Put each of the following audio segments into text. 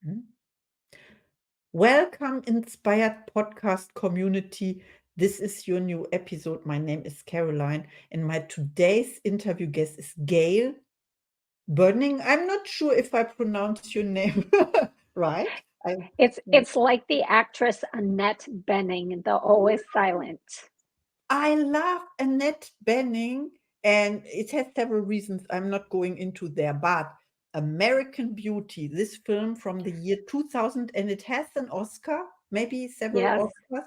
Mhm. Welcome, inspired podcast community. This is your new episode. My name is Caroline, and my today's interview guest is Gail Boenning. I'm not sure if I pronounce your name right. I, It's like the actress Annette Bening, the O is silent. I love Annette Bening, and it has several reasons. I'm not going into there, but American Beauty, this film from the year 2000, and it has an Oscar, maybe several Yes, Oscars.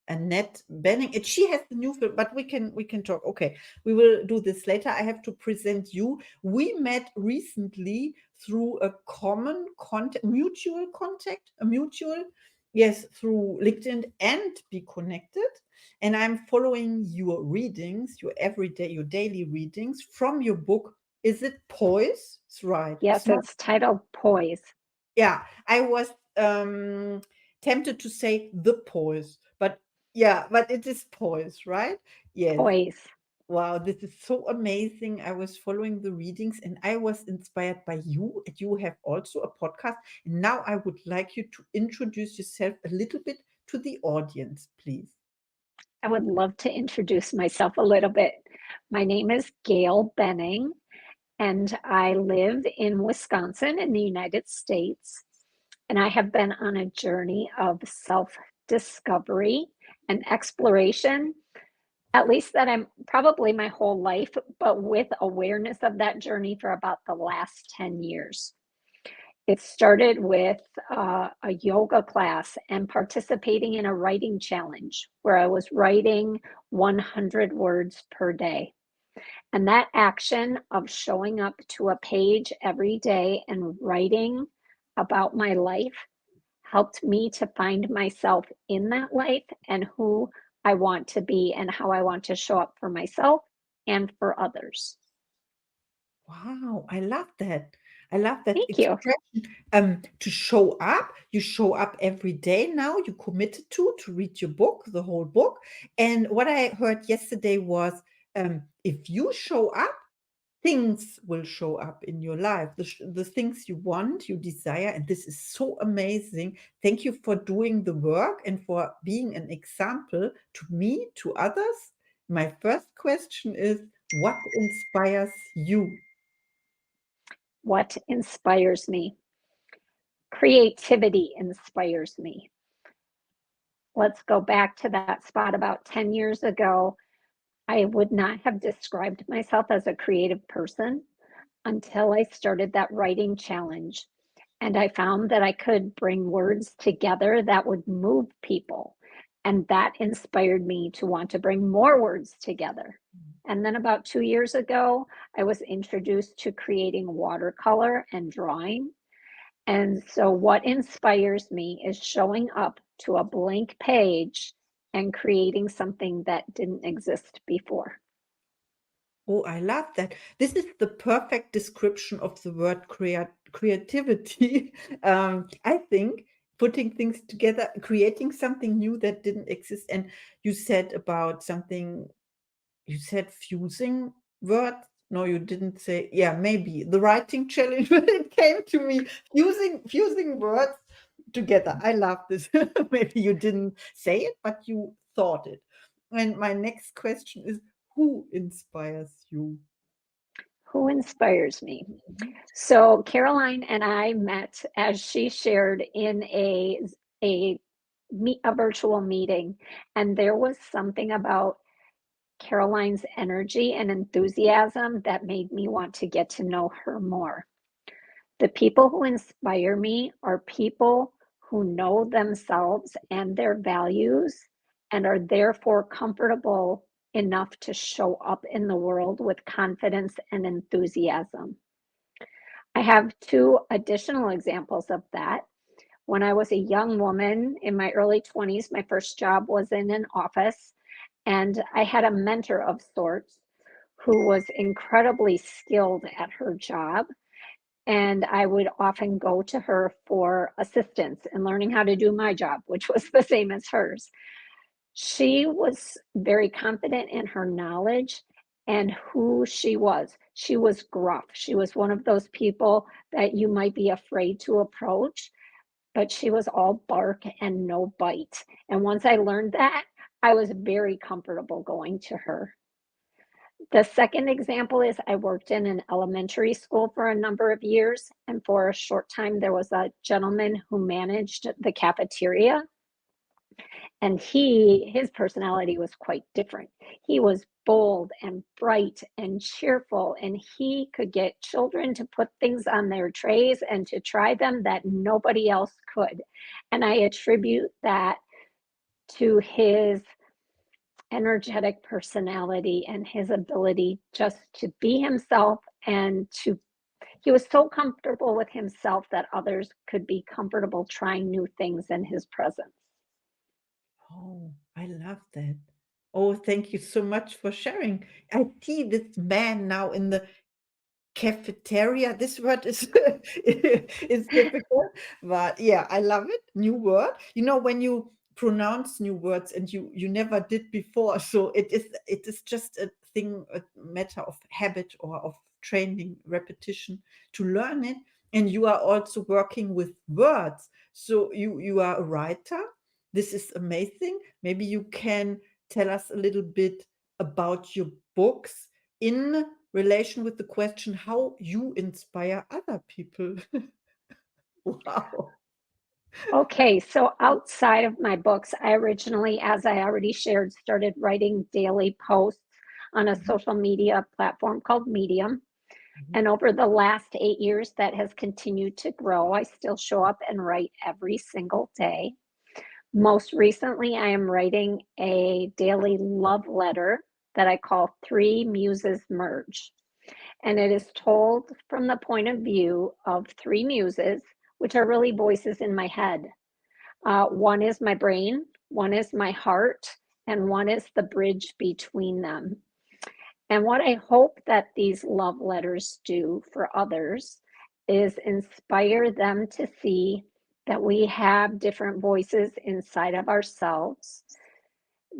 Annette Bening. And she has the new film, but we can talk. Okay, we will do this later. I have to present you. We met recently through a common contact, mutual contact, a mutual, yes, through LinkedIn and Be Connected. And I'm following your readings, your everyday, your daily readings from your book. Is it Poise? It's right. It's yes, not. it's titled Poise. Yeah, I was tempted to say the Poise, but yeah, but it is Poise, right? Yes. Poise. Wow, this is so amazing. I was following the readings and I was inspired by you. And you have also a podcast. And now I would like you to introduce yourself a little bit to the audience, please. I would love to introduce myself a little bit. My name is Gail Benning, and I live in Wisconsin in the United States. And I have been on a journey of self discovery and exploration, at least that I'm probably my whole life, but with awareness of that journey for about the last 10 years. It started with a yoga class and participating in a writing challenge where I was writing 100 words per day. And that action of showing up to a page every day and writing about my life helped me to find myself in that life and who I want to be and how I want to show up for myself and for others. Wow, I love that. I love that Thank you. expression. To show up, you show up every day now. You committed to read your book, the whole book. And what I heard yesterday was, if you show up, things will show up in your life. The things you want, you desire, and this is so amazing. Thank you for doing the work and for being an example to me, to others. My first question is, what inspires you? What inspires me? Creativity inspires me. Let's go back to that spot about 10 years ago. I would not have described myself as a creative person until I started that writing challenge. And I found that I could bring words together that would move people. And that inspired me to want to bring more words together. And then about 2 years ago, I was introduced to creating watercolor and drawing. And so, what inspires me is showing up to a blank page and creating something that didn't exist before. Oh, I love that. This is the perfect description of the word creativity. I think putting things together, creating something new that didn't exist. And you said about something, you said fusing words. No, you didn't say, yeah, maybe the writing challenge, but it came to me, fusing words together. I love this. Maybe you didn't say it, but you thought it. And my next question is, who inspires you? Who inspires me? Mhm. So Caroline and I met, as she shared, in a a virtual meeting, and there was something about Caroline's energy and enthusiasm that made me want to get to know her more. The people who inspire me are people who know themselves and their values and are therefore comfortable enough to show up in the world with confidence and enthusiasm. I have two additional examples of that. When I was a young woman in my early 20s, my first job was in an office, and I had a mentor of sorts who was incredibly skilled at her job. And I would often go to her for assistance in learning how to do my job, which was the same as hers. She was very confident in her knowledge and who she was. She was gruff. She was one of those people that you might be afraid to approach, but she was all bark and no bite. And once I learned that, I was very comfortable going to her. The second example is I worked in an elementary school for a number of years, and for a short time, there was a gentleman who managed the cafeteria, and his personality was quite different. He was bold and bright and cheerful, and he could get children to put things on their trays and to try them that nobody else could. And I attribute that to his energetic personality and his ability just to be himself, and to he was so comfortable with himself that others could be comfortable trying new things in his presence. Oh, I love that. Oh, thank you so much for sharing. I see this man now in the cafeteria. This word is is difficult, but yeah, I love it. New word. You know, when you pronounce new words and you never did before, so it is just a thing, a matter of habit or of training, repetition to learn it. And you are also working with words. So you are a writer. This is amazing. Maybe you can tell us a little bit about your books in relation with the question how you inspire other people. Wow. Okay, so outside of my books, I originally, as I already shared, started writing daily posts on a Mhm, social media platform called Medium. mhm, And over the last 8 years, that has continued to grow. I still show up and write every single day. Most recently, I am writing a daily love letter that I call Three Muses Merge. And it is told from the point of view of three muses, which are really voices in my head. One is my brain, one is my heart, and one is the bridge between them. And what I hope that these love letters do for others is inspire them to see that we have different voices inside of ourselves,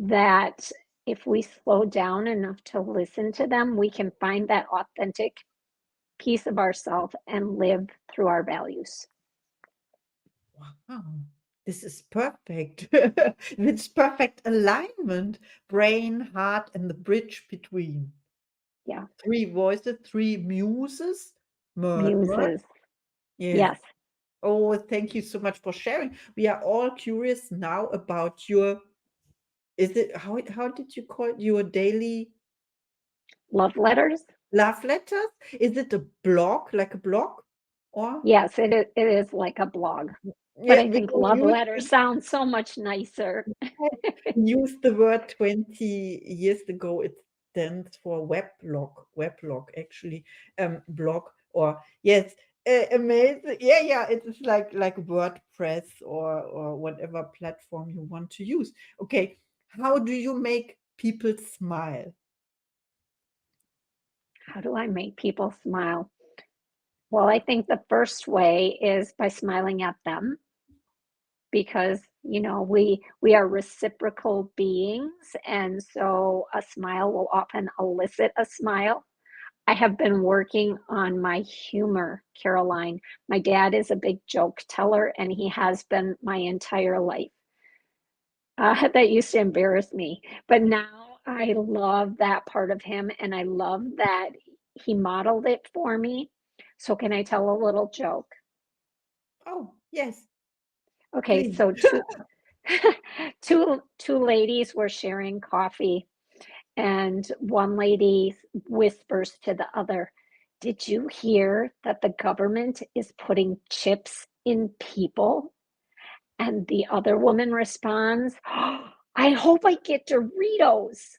that if we slow down enough to listen to them, we can find that authentic piece of ourselves and live through our values. wow. This is perfect. It's perfect alignment, brain, heart, and the bridge between. Yeah, Three voices, three muses. Merge. muses. Yes. Yes, Oh, thank you so much for sharing. We are all curious now about your, is it, how did you call it, your daily love letters. love letters? Is it a blog, like a blog? Or Yes, it is like a blog, but yeah, I we think we love used letters sounds so much nicer. we used the word 20 years ago. It stands for weblog actually, blog or yes, amazing. Yeah, yeah, it is like WordPress or whatever platform you want to use. Okay, how do you make people smile? How do I make people smile? Well, I think the first way is by smiling at them, because we are reciprocal beings, and so a smile will often elicit a smile. I have been working on my humor, Caroline. My dad is a big joke teller, and he has been my entire life. That used to embarrass me, but now I love that part of him, and I love that he modeled it for me. So, can I tell a little joke? Oh, yes, Okay, please. so two ladies were sharing coffee, and one lady whispers to the other, "Did you hear that the government is putting chips in people?" And the other woman responds, "Oh, I hope I get Doritos."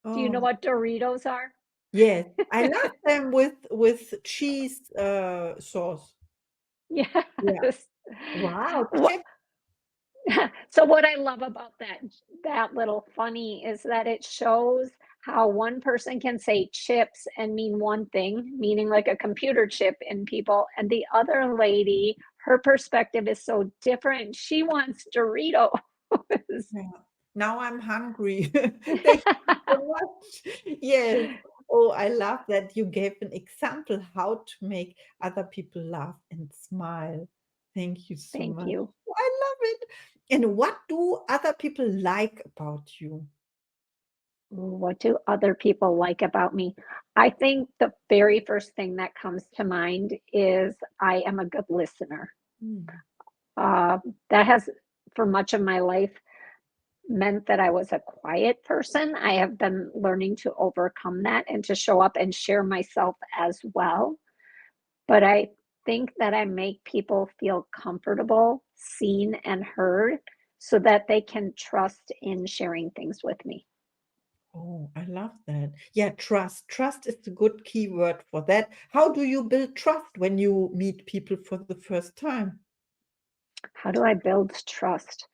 Do you know Oh, what Doritos are? yes, I love them with cheese sauce. Yeah. Yes. Wow, Wha chip. So what I love about that little funny is that it shows how one person can say chips and mean one thing, meaning like a computer chip in people, and the other lady, her perspective is so different. She wants Doritos. Yeah. Now I'm hungry. Thank you so much. Yes. Oh, I love that you gave an example how to make other people laugh and smile. Thank you so Thank much. you. I love it. And what do other people like about you? What do other people like about me? I think the very first thing that comes to mind is I am a good listener. Mm. Uh, that has, for much of my life, meant that I was a quiet person. I have been learning to overcome that and to show up and share myself as well. But I think that I make people feel comfortable, seen, and heard so that they can trust in sharing things with me. Oh, I love that. Yeah, trust. Trust is a good keyword for that. How do you build trust when you meet people for the first time? How do I build trust?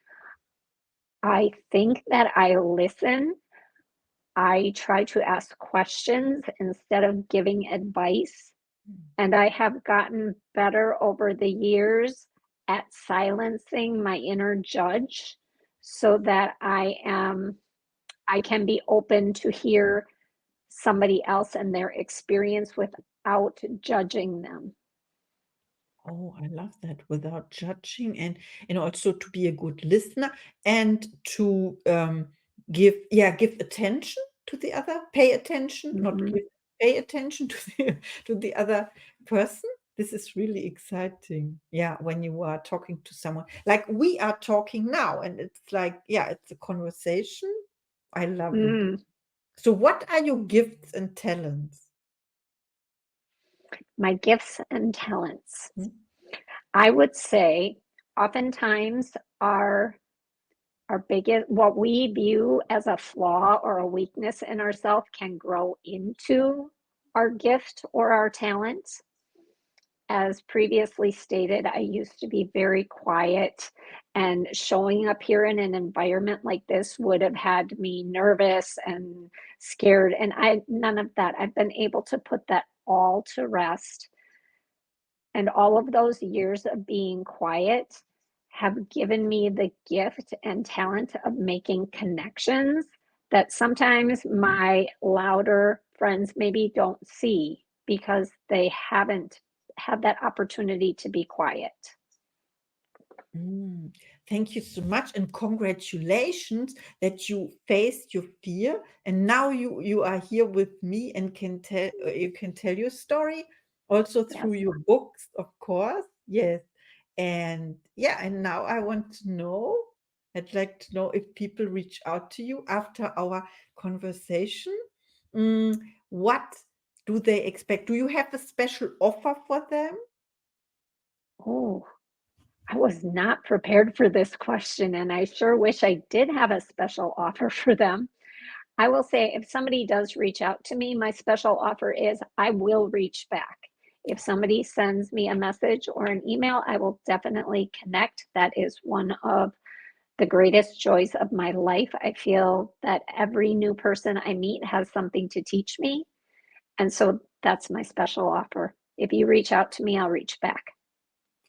I think that I listen. I try to ask questions instead of giving advice. And I have gotten better over the years at silencing my inner judge so that I can be open to hear somebody else and their experience without judging them. Oh, I love that without judging and also to be a good listener and to give attention to the other, pay attention, not Mhm. give, pay attention to the other person. This is really exciting. Yeah, when you are talking to someone like we are talking now, and it's like, yeah, it's a conversation. I love it. Mm, So, what are your gifts and talents? my gifts and talents. Hmm? I would say oftentimes our our biggest what we view as a flaw or a weakness in ourselves can grow into our gift or our talent. As previously stated, I used to be very quiet, and showing up here in an environment like this would have had me nervous and scared. And I none of that. I've been able to put that all to rest. And all of those years of being quiet have given me the gift and talent of making connections that sometimes my louder friends maybe don't see because they haven't had that opportunity to be quiet. Mm, thank you so much, and congratulations that you faced your fear, and now you are here with me and can tell you can tell your story also through Yes. your books, of course. Yes, and yeah, and now I want to know. I'd like to know if people reach out to you after our conversation. Mm, what do they expect? Do you have a special offer for them? Oh, I was not prepared for this question, and I sure wish I did have a special offer for them. I will say if somebody does reach out to me, my special offer is I will reach back. If somebody sends me a message or an email, I will definitely connect. That is one of the greatest joys of my life. I feel that every new person I meet has something to teach me. And so that's my special offer. If you reach out to me, I'll reach back.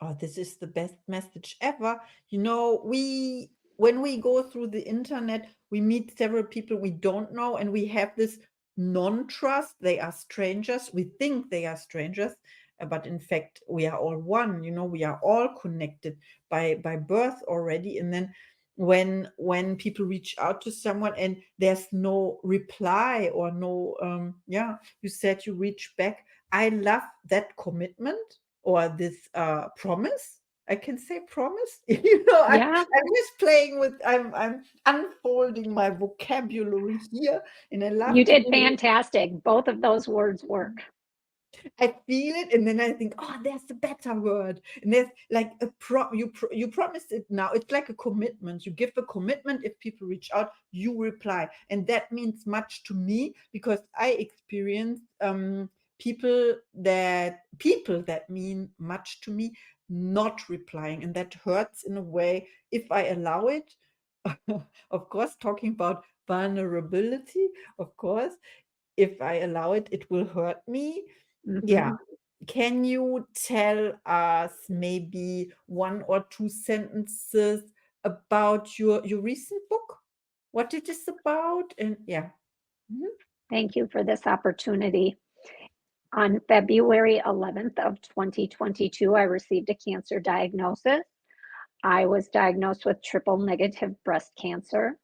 Oh, this is the best message ever. You know, we when we go through the internet, we meet several people we don't know, and we have this non-trust. They are strangers. We think they are strangers, but in fact, we are all one. You know, we are all connected by birth already. And then when people reach out to someone and there's no reply or no yeah, you said you reach back. I love that commitment or this promise. I can say promise. Yeah, I'm just playing with. I'm unfolding my vocabulary here, and I love you to did do it. fantastic. Both of those words work. I feel it, and then I think, oh, there's a better word. And there's like a you promised it now. It's like a commitment. You give a commitment. If people reach out, you reply, and that means much to me because I experience people that mean much to me not replying, and that hurts in a way if I allow it. Of course, talking about vulnerability, of course, if I allow it, it will hurt me. Yeah. Mhm. Can you tell us maybe one or two sentences about your recent book? What it is about? And yeah. Mhm. Thank you for this opportunity. On February 11th of 2022, I received a cancer diagnosis. I was diagnosed with triple negative breast cancer.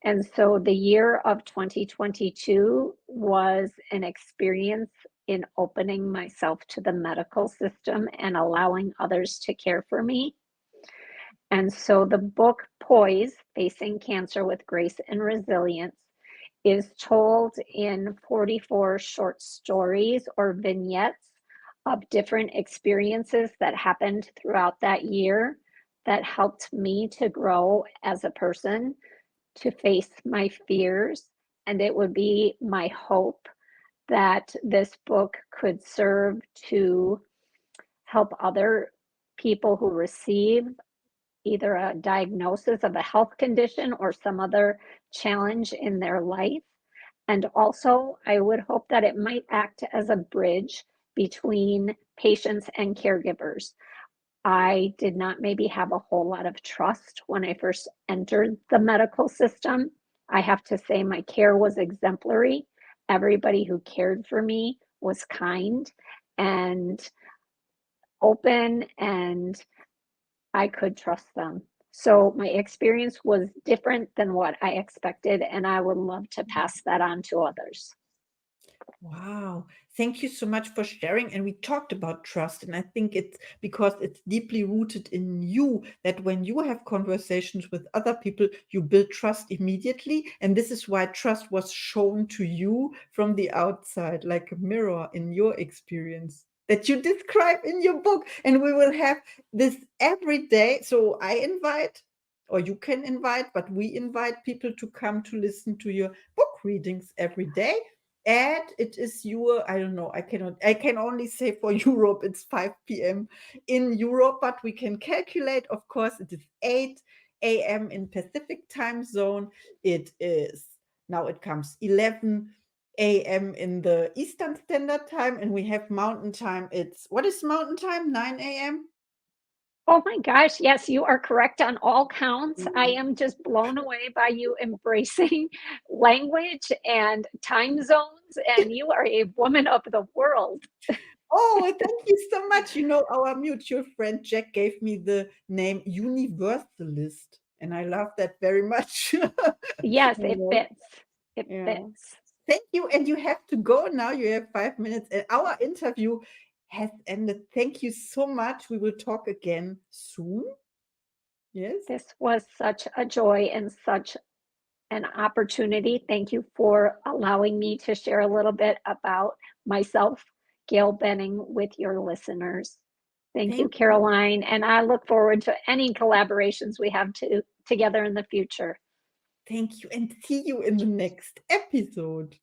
And so the year of 2022 was an experience in opening myself to the medical system and allowing others to care for me. And so the book Poise, Facing Cancer with Grace and Resilience, is told in 44 short stories or vignettes of different experiences that happened throughout that year that helped me to grow as a person, to face my fears. And it would be my hope that this book could serve to help other people who receive either a diagnosis of a health condition or some other challenge in their life. And also, I would hope that it might act as a bridge between patients and caregivers. I did not maybe have a whole lot of trust when I first entered the medical system. I have to say, my care was exemplary. Everybody who cared for me was kind and open, and I could trust them. So my experience was different than what I expected, and I would love to pass that on to others. Wow. Thank you so much for sharing. And we talked about trust. And I think it's because it's deeply rooted in you that when you have conversations with other people, you build trust immediately. And this is why trust was shown to you from the outside, like a mirror in your experience that you describe in your book. And we will have this every day. So I invite, or you can invite, but we invite people to come to listen to your book readings every day. And it is your, I don't know, I can only say for Europe it's 5 p.m. in Europe, but we can calculate. Of course, it is 8 a.m. in Pacific time zone. It is now, it comes 11 a.m. in the Eastern Standard Time, and we have mountain time. It's, what is mountain time? 9 a.m. Oh my gosh, yes, you are correct on all counts. I am just blown away by you embracing language and time zones, and you are a woman of the world. Oh, thank you so much. You know, our mutual friend Jack gave me the name Universalist, and I love that very much. Yes, You it know, fits. It yeah. fits. Thank you. And you have to go now. You have 5 minutes, and our interview has ended. Thank you so much. We will talk again soon. Yes. This was such a joy and such an opportunity. Thank you for allowing me to share a little bit about myself, Gail Boenning, with your listeners. Thank you, Thank you. Caroline, and I look forward to any collaborations we have together in the future. Thank you. And see you in the next episode.